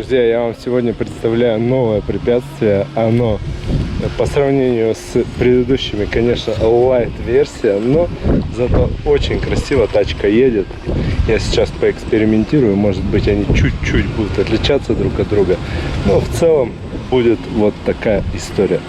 друзья, я вам сегодня представляю новое препятствие. Оно по сравнению с предыдущими, конечно, лайт-версия, но зато очень красиво тачка едет. Я сейчас поэкспериментирую, может быть, они чуть-чуть будут отличаться друг от друга, но в целом будет вот такая история.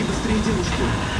Быстрее девушку.